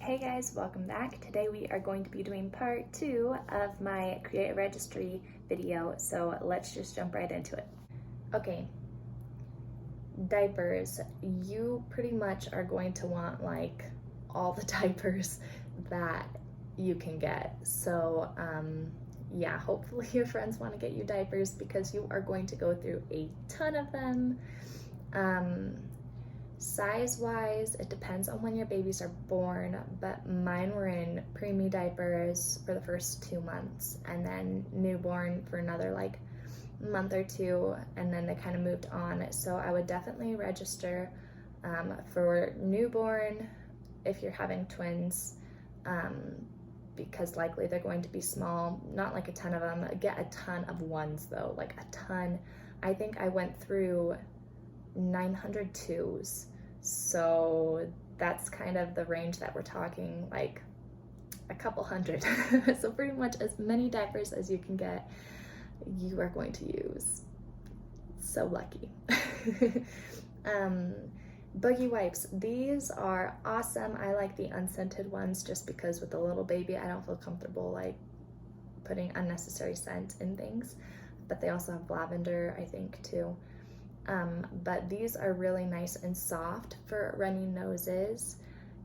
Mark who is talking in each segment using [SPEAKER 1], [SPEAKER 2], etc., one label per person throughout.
[SPEAKER 1] Hey guys, welcome back. Today we are going to be doing part 2 of my Create a Registry video, so let's just jump right into it. Okay, diapers. You pretty much are going to want like all the diapers that you can get. So yeah, hopefully your friends want to get you diapers because you are going to go through a ton of them. Size-wise, it depends on when your babies are born, but mine were in preemie diapers for the first 2 months, and then newborn for another like month or two, and then they kind of moved on. So I would definitely register for newborn if you're having twins, because likely they're going to be small, not like a ton of them. Get a ton of ones though, like a ton. I think I went through 900 twos, so that's kind of the range that we're talking, like a couple hundred. So pretty much as many diapers as you can get, you are going to use. So lucky. Boogie wipes, these are awesome. I like the unscented ones just because with the little baby I don't feel comfortable like putting unnecessary scent in things, but they also have lavender I think too. But these are really nice and soft for runny noses.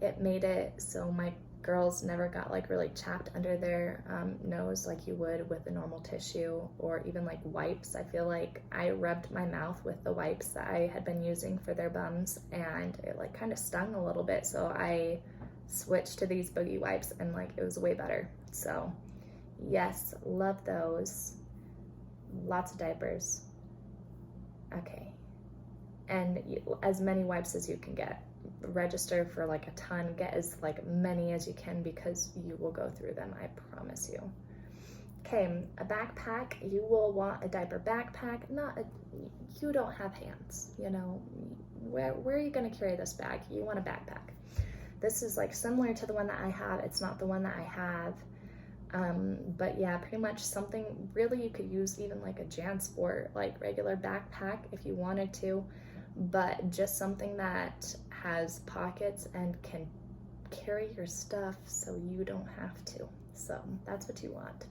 [SPEAKER 1] It made it so my girls never got like really chapped under their nose like you would with a normal tissue or even like wipes. I feel like I rubbed my mouth with the wipes that I had been using for their bums and it like kind of stung a little bit, so I switched to these boogie wipes and like it was way better. So yes, love those. Lots of diapers. Okay, and as many wipes as you can get. Register for like a ton, get as like many as you can because you will go through them, I promise you. Okay, a backpack, you will want a diaper backpack. You don't have hands, you know, where are you going to carry this bag? You want a backpack. This is like similar to the one that I have. It's not the one that I have. But yeah, pretty much something really you could use, even like a JanSport, like regular backpack if you wanted to, but just something that has pockets and can carry your stuff so you don't have to. So that's what you want.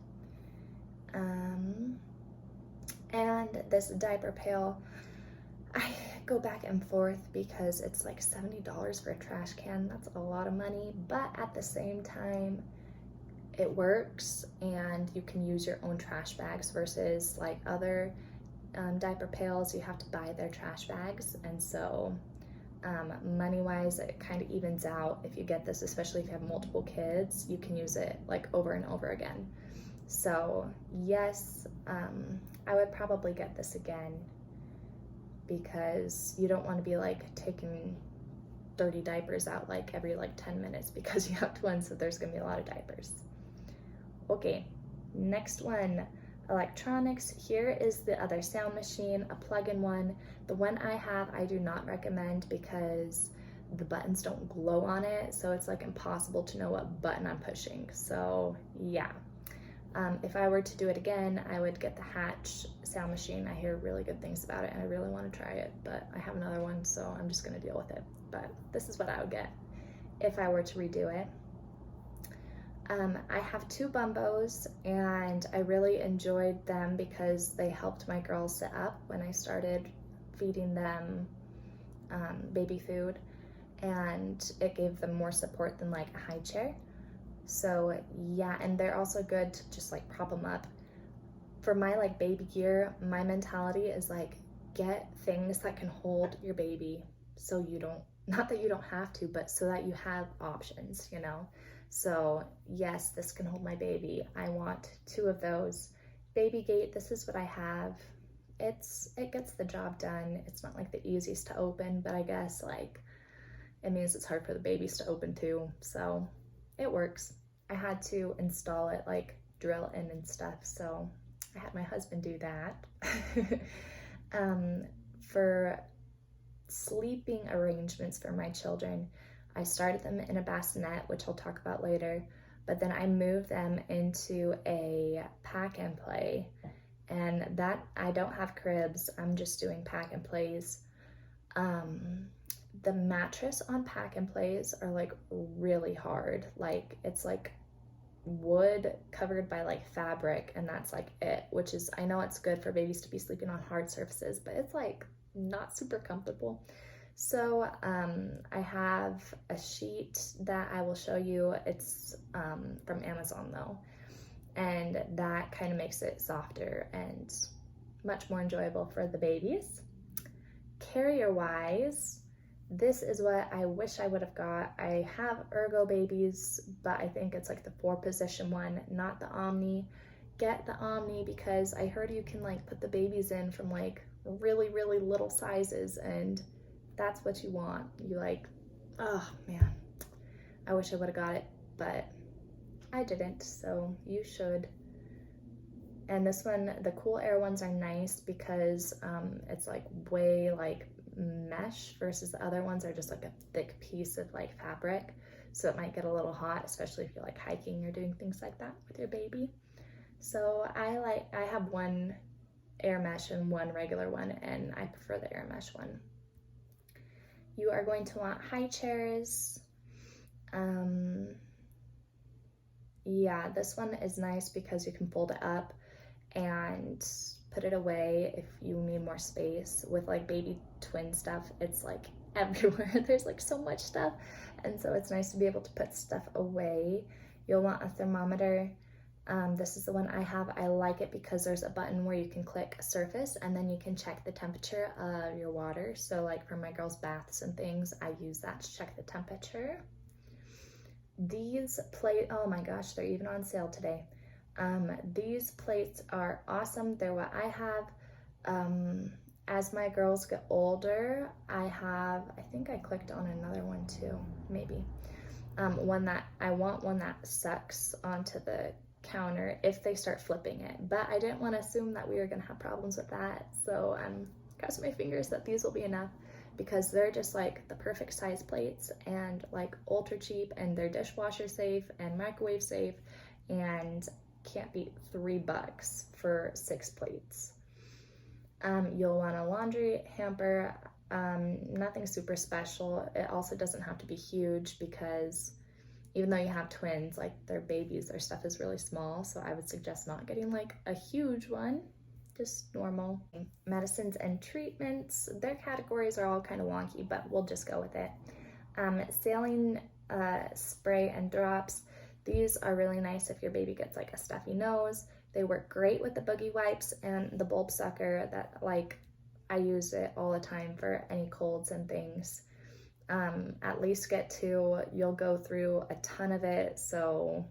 [SPEAKER 1] And this diaper pail, I go back and forth because it's like $70 for a trash can. That's a lot of money, but at the same time, it works and you can use your own trash bags versus like other diaper pails, you have to buy their trash bags. And so money wise, it kind of evens out. If you get this, especially if you have multiple kids, you can use it like over and over again. So yes, I would probably get this again because you don't want to be like taking 30 diapers out like every like 10 minutes because you have twins, so there's gonna be a lot of diapers. Okay, next one, electronics. Here is the other sound machine, a plug-in one. The one I have, I do not recommend because the buttons don't glow on it, so it's like impossible to know what button I'm pushing. So yeah, if I were to do it again, I would get the Hatch sound machine. I hear really good things about it and I really want to try it, but I have another one, so I'm just gonna deal with it. But this is what I would get if I were to redo it. I have 2 Bumbos and I really enjoyed them because they helped my girls sit up when I started feeding them baby food, and it gave them more support than like a high chair. So yeah, and they're also good to just like prop them up. For my like baby gear, my mentality is like get things that can hold your baby so you don't, not that you don't have to, but so that you have options, you know? So yes, this can hold my baby. I want 2 of those. Baby gate, this is what I have. It gets the job done. It's not like the easiest to open, but I guess like it means it's hard for the babies to open too. So it works. I had to install it, like drill in and stuff. So I had my husband do that. For sleeping arrangements for my children, I started them in a bassinet, which I'll talk about later, but then I moved them into a pack and play, and that I don't have cribs, I'm just doing pack and plays. The mattress on Pack and Plays are like really hard. Like it's like wood covered by like fabric, and that's like it, which is, I know it's good for babies to be sleeping on hard surfaces, but it's like not super comfortable. So I have a sheet that I will show you. It's from Amazon though, and that kind of makes it softer and much more enjoyable for the babies. Carrier wise, this is what I wish I would have got. I have Ergo babies, but I think it's like the 4-position one, not the Omni. Get the Omni because I heard you can like put the babies in from like really, really little sizes, and that's what you want. You like, oh man, I wish I would have got it, but I didn't, so you should. And this one, the Cool Air ones are nice because it's like way like mesh versus the other ones are just like a thick piece of like fabric. So it might get a little hot, especially if you're like hiking or doing things like that with your baby. So I have one air mesh and one regular one, and I prefer the air mesh one. You are going to want high chairs. Yeah, this one is nice because you can fold it up and put it away if you need more space. With like baby twin stuff, it's like everywhere. There's like so much stuff, and so it's nice to be able to put stuff away. You'll want a thermometer. This is the one I have. I like it because there's a button where you can click a surface and then you can check the temperature of your water. So like for my girls' baths and things, I use that to check the temperature. These plates, oh my gosh, they're even on sale today. These plates are awesome. They're what I have. As my girls get older, I think I clicked on another one too, maybe. One that I want, one that sucks onto the counter if they start flipping it. But I didn't want to assume that we were going to have problems with that. So I'm crossing my fingers that these will be enough, because they're just like the perfect size plates and like ultra cheap, and they're dishwasher safe and microwave safe, and can't beat $3 for 6 plates. You'll want a laundry hamper. Nothing super special. It also doesn't have to be huge because even though you have twins, like they're babies, their stuff is really small. So I would suggest not getting like a huge one, just normal. Medicines and treatments, their categories are all kind of wonky, but we'll just go with it. Saline spray and drops. These are really nice if your baby gets like a stuffy nose. They work great with the boogie wipes and the bulb sucker that like I use it all the time for any colds and things. At least get 2. You'll go through a ton of it. So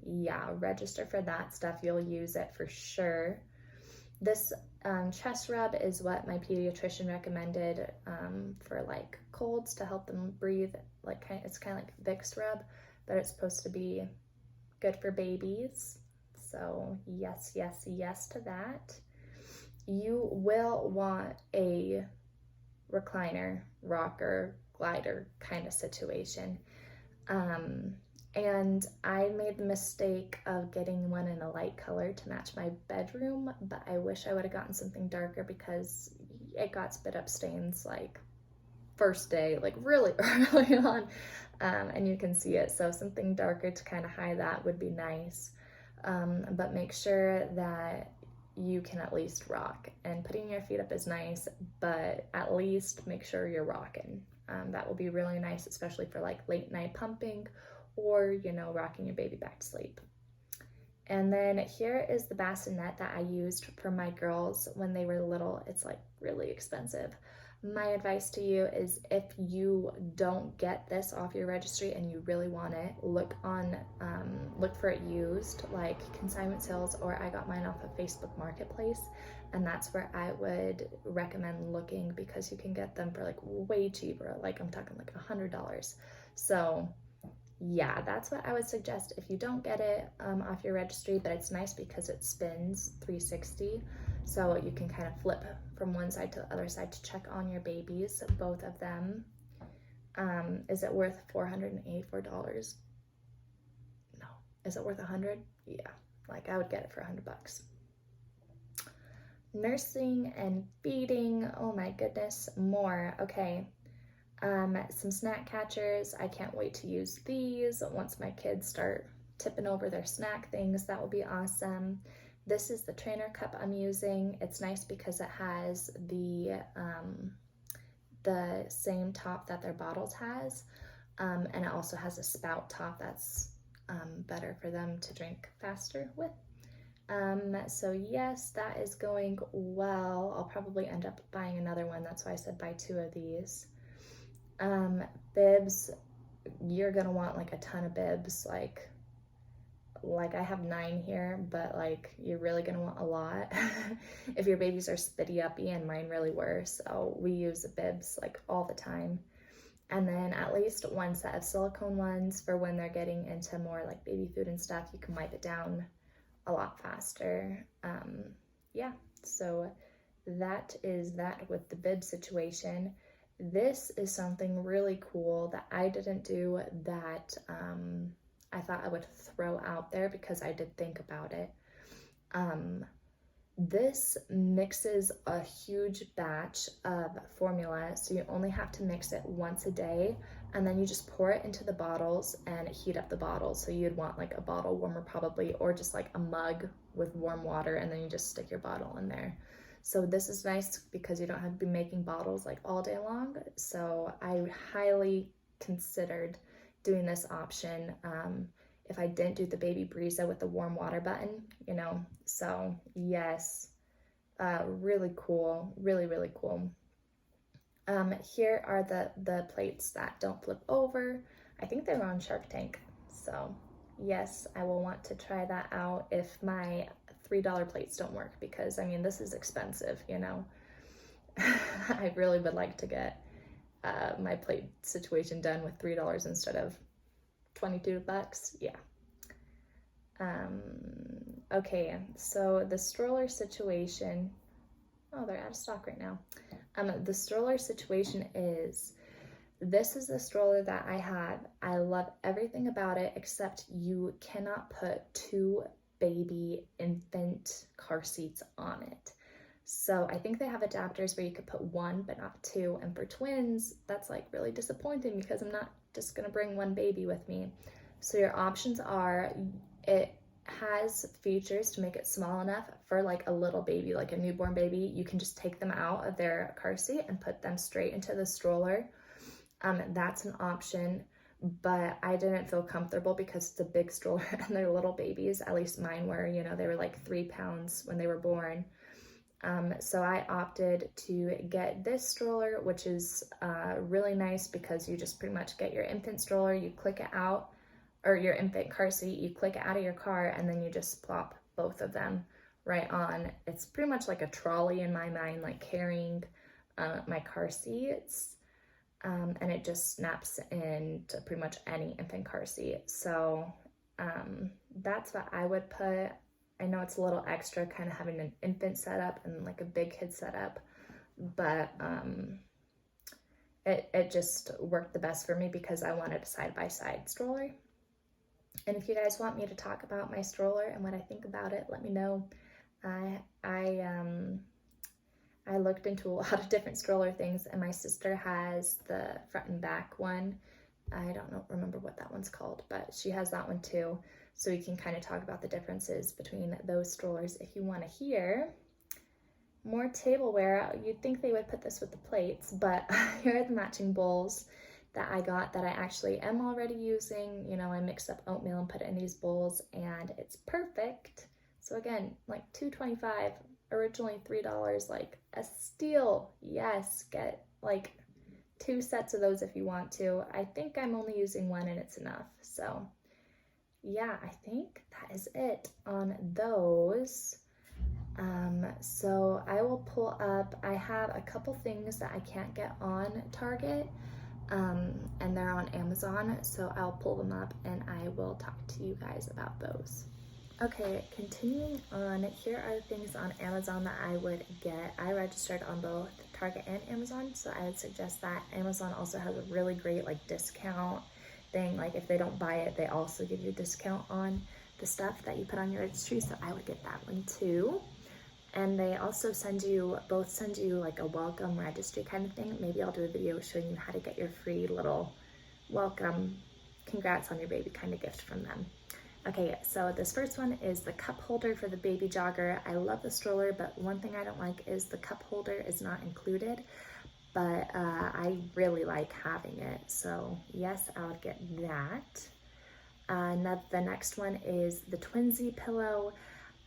[SPEAKER 1] yeah, register for that stuff. You'll use it for sure. This chest rub is what my pediatrician recommended for like colds to help them breathe. Like it's kind of like Vicks rub, but it's supposed to be good for babies. So yes, yes, yes to that. You will want a recliner, rocker, glider kind of situation. And I made the mistake of getting one in a light color to match my bedroom, but I wish I would have gotten something darker because it got spit up stains like first day, like really early on, and you can see it. So something darker to kind of hide that would be nice, but make sure that you can at least rock. And putting your feet up is nice, but at least make sure you're rocking. That will be really nice, especially for like late night pumping or, you know, rocking your baby back to sleep. And then here is the bassinet that I used for my girls when they were little. It's like really expensive. My advice to you is if you don't get this off your registry and you really want it, look for it used, like consignment sales, or I got mine off of Facebook Marketplace, and that's where I would recommend looking because you can get them for like way cheaper, like I'm talking like $100. So yeah, that's what I would suggest if you don't get it off your registry, but it's nice because it spins 360, so you can kind of flip from one side to the other side to check on your babies, both of them. Is it worth $484? No. Is it worth $100? Yeah, like I would get it for $100. Nursing and feeding, oh my goodness, more. Okay, Some snack catchers. I can't wait to use these once my kids start tipping over their snack things. That will be awesome. This is the trainer cup I'm using. It's nice because it has the same top that their bottles has, and it also has a spout top that's better for them to drink faster with. So yes, that is going well. I'll probably end up buying another one. That's why I said buy 2 of these. Bibs, you're gonna want like a ton of bibs. Like I have 9 here, but like you're really gonna want a lot if your babies are spitty uppy, and mine really were. So we use bibs like all the time. And then at least 1 set of silicone ones for when they're getting into more like baby food and stuff. You can wipe it down a lot faster. Yeah, so that is that with the bib situation. This is something really cool that I didn't do that I thought I would throw out there because I did think about it. This mixes a huge batch of formula, so you only have to mix it once a day, and then you just pour it into the bottles and heat up the bottles. So you'd want like a bottle warmer probably, or just like a mug with warm water, and then you just stick your bottle in there. So this is nice because you don't have to be making bottles like all day long. So I highly considered doing this option if I didn't do the baby Breeza with the warm water button, you know. So yes, really cool, really, really cool. Here are the plates that don't flip over. I think they were on Shark Tank. So yes, I will want to try that out if my $3 plates don't work, because I mean, this is expensive, you know. I really would like to get my plate situation done with $3 instead of 22 bucks. Yeah. Okay, so the stroller situation, oh, they're out of stock right now. The stroller situation is, this is the stroller that I have. I love everything about it, except you cannot put 2 baby infant car seats on it. So I think they have adapters where you could put 1 but not 2, and for twins that's like really disappointing because I'm not just gonna bring 1 baby with me. So your options are, it has features to make it small enough for like a little baby, like a newborn baby. You can just take them out of their car seat and put them straight into the stroller. That's an option, but I didn't feel comfortable because it's a big stroller and they're little babies. At least mine were, you know, they were like 3 pounds when they were born. So I opted to get this stroller, which is really nice because you just pretty much get your infant stroller, you click it out, or your infant car seat, you click it out of your car, and then you just plop both of them right on. It's pretty much like a trolley in my mind, like carrying my car seats, and it just snaps into pretty much any infant car seat. So that's what I would put. I know it's a little extra kind of having an infant setup and like a big kid setup, but it just worked the best for me because I wanted a side-by-side stroller. And if you guys want me to talk about my stroller and what I think about it, let me know. I looked into a lot of different stroller things, and my sister has the front and back one. I don't remember what that one's called, but she has that one too. So we can kind of talk about the differences between those strollers if you want to hear. More tableware. You'd think they would put this with the plates, but here are the matching bowls that I got that I actually am already using. You know, I mixed up oatmeal and put it in these bowls, and it's perfect. So again, like $2.25, originally $3, like a steal. Yes, get like 2 sets of those if you want to. I think I'm only using 1 and it's enough. So yeah, I think that is it on those. So I will pull up, I have a couple things that I can't get on Target, and they're on Amazon, so I'll pull them up and I will talk to you guys about those. Okay, continuing on, here are the things on Amazon that I would get. I registered on both Target and Amazon, so I would suggest that. Amazon also has a really great like discount thing, like if they don't buy it, they also give you a discount on the stuff that you put on your registry, so I would get that one too. And they also both send you like a welcome registry kind of thing. Maybe I'll do a video showing you how to get your free little welcome, congrats on your baby kind of gift from them. Okay, so this first one is the cup holder for the baby jogger. I love the stroller, but one thing I don't like is the cup holder is not included, but I really like having it. So yes, I would get that. Now the next one is the Twinsy pillow.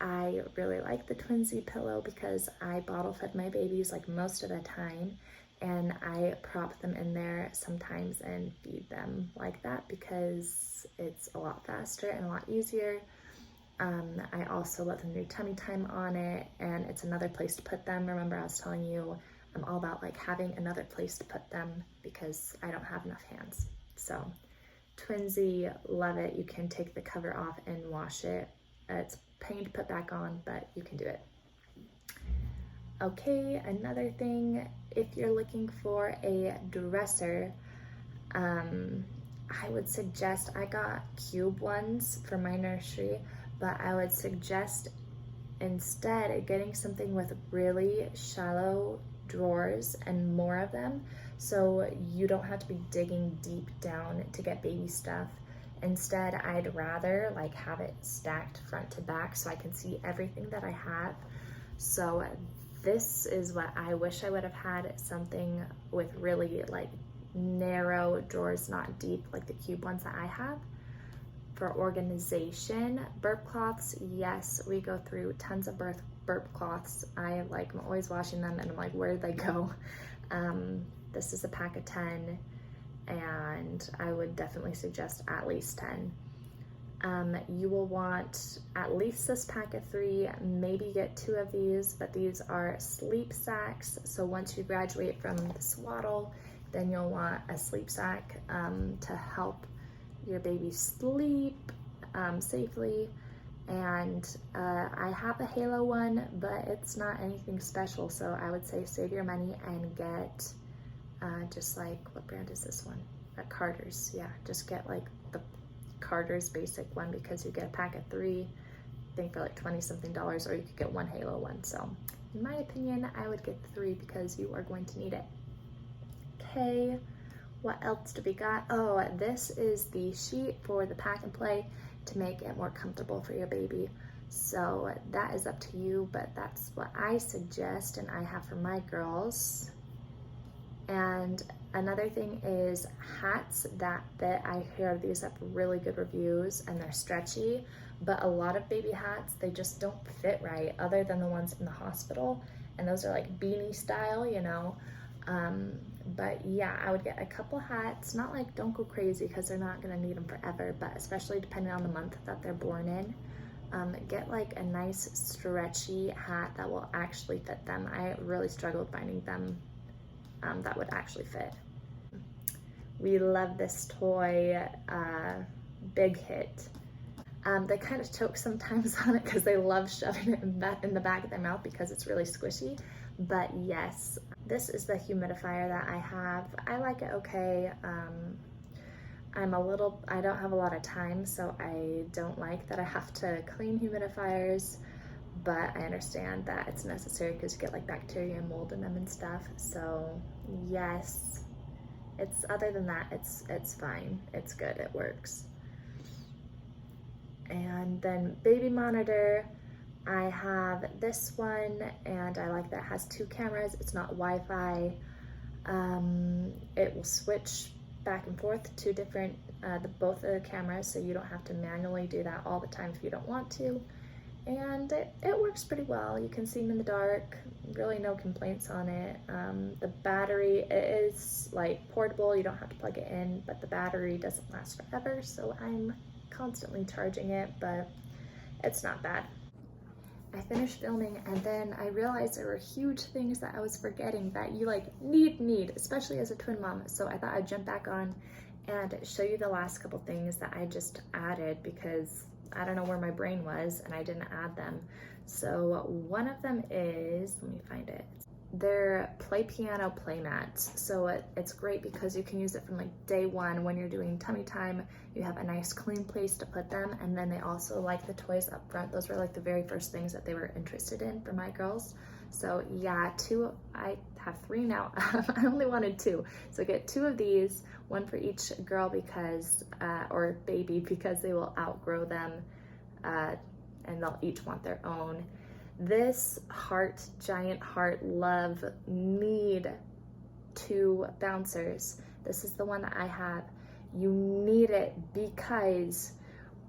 [SPEAKER 1] I really like the Twinsy pillow because I bottle fed my babies like most of the time, and I prop them in there sometimes and feed them like that because it's a lot faster and a lot easier. I also let them do tummy time on it, and it's another place to put them. Remember, I was telling you I'm all about like having another place to put them because I don't have enough hands. So Twinsy, love it. You can take the cover off and wash it. It's pain to put back on, but you can do it. Okay, another thing, if you're looking for a dresser, I would suggest, I got cube ones for my nursery, but I would suggest instead getting something with really shallow drawers and more of them, so you don't have to be digging deep down to get baby stuff. Instead, I'd rather like have it stacked front to back so I can see everything that I have. So this is what I wish I would have had, something with really like narrow drawers, not deep like the cube ones that I have. For organization, burp cloths, yes, we go through tons of burp cloths. I'm always washing them and I'm like, where did they go? This is a pack of 10. And I would definitely suggest at least 10. You will want at least this pack of 3, maybe get 2 of these, but these are sleep sacks. So once you graduate from the swaddle, then you'll want a sleep sack to help your baby sleep safely. And I have a Halo one, but it's not anything special. So I would say save your money and get just like, what brand is this one? At Carter's. Yeah, just get like the Carter's basic one because you get a pack of 3, I think for like 20 something dollars, or you could get one Halo one. So in my opinion, I would get 3 because you are going to need it. Okay, what else do we got? Oh, this is the sheet for the pack and play to make it more comfortable for your baby. So that is up to you, but that's what I suggest and I have for my girls. And another thing is hats that fit. I hear these have really good reviews and they're stretchy, but a lot of baby hats, they just don't fit right other than the ones in the hospital. And those are like beanie style, you know. But yeah, I would get a couple hats, not like don't go crazy because they're not gonna need them forever, but especially depending on the month that they're born in. Get like a nice stretchy hat that will actually fit them. I really struggled finding them that would actually fit. We love this toy, Big Hit. They kind of choke sometimes on it because they love shoving it in the back of their mouth because it's really squishy. But yes, this is the humidifier that I have. I like it okay. I don't have a lot of time, so I don't like that I have to clean humidifiers, but I understand that it's necessary because you get like bacteria and mold in them and stuff. So yes, other than that, it's fine. It's good, it works. And then baby monitor, I have this one and I like that it has 2 cameras. It's not Wi-Fi. It will switch back and forth to different, both of the cameras, so you don't have to manually do that all the time if you don't want to. And it works pretty well. You can see them in the dark, really no complaints on it. The battery, it is like portable, you don't have to plug it in, but the battery doesn't last forever, so I'm constantly charging it, but it's not bad. I finished filming and then I realized there were huge things that I was forgetting that you like need, especially as a twin mom. So I thought I'd jump back on and show you the last couple things that I just added because I don't know where my brain was and I didn't add them. So one of them is, let me find it. they're play piano play mats. So it's great because you can use it from like day one when you're doing tummy time. You have a nice clean place to put them, and then they also like the toys up front. Those were like the very first things that they were interested in for my girls. So yeah, I have 3 now. I only wanted 2. So get 2 of these, one for each girl because, or baby, because they will outgrow them and they'll each want their own. This heart, giant heart, love, need 2 bouncers. This is the one that I have. You need it because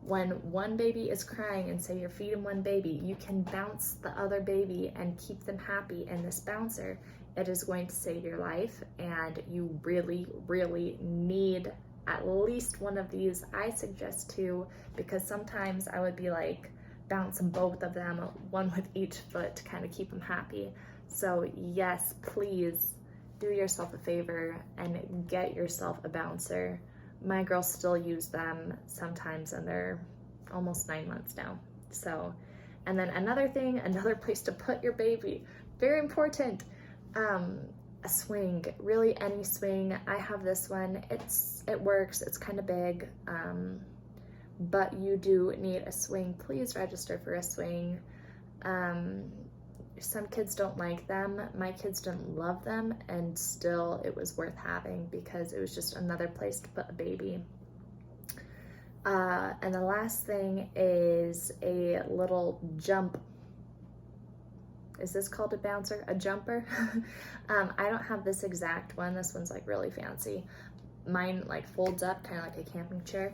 [SPEAKER 1] when one baby is crying and say you're feeding one baby, you can bounce the other baby and keep them happy. And this bouncer, it is going to save your life, and you really, really need at least one of these. I suggest 2 because sometimes I would be like bouncing both of them, one with each foot to kind of keep them happy. So yes, please do yourself a favor and get yourself a bouncer. My girls still use them sometimes, and they're almost 9 months now. So, and then another thing, another place to put your baby, very important, a swing, really any swing. I have this one, it works, it's kind of big, but you do need a swing. Please register for a swing. Some kids don't like them. My kids didn't love them, and still it was worth having because it was just another place to put a baby. And the last thing is a little jump. Is this called a bouncer? A jumper? I don't have this exact one. This one's like really fancy. Mine like folds up kind of like a camping chair.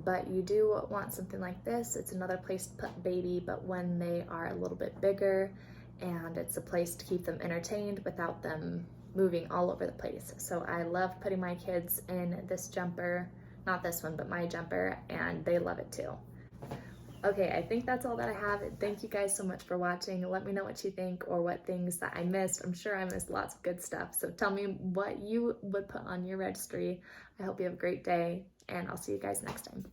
[SPEAKER 1] But you do want something like this. It's another place to put baby, but when they are a little bit bigger, and it's a place to keep them entertained without them moving all over the place. So I love putting my kids in this jumper, not this one, but my jumper, and they love it too. Okay, I think that's all that I have. Thank you guys so much for watching. Let me know what you think or what things that I missed. I'm sure I missed lots of good stuff. So tell me what you would put on your registry. I hope you have a great day, and I'll see you guys next time.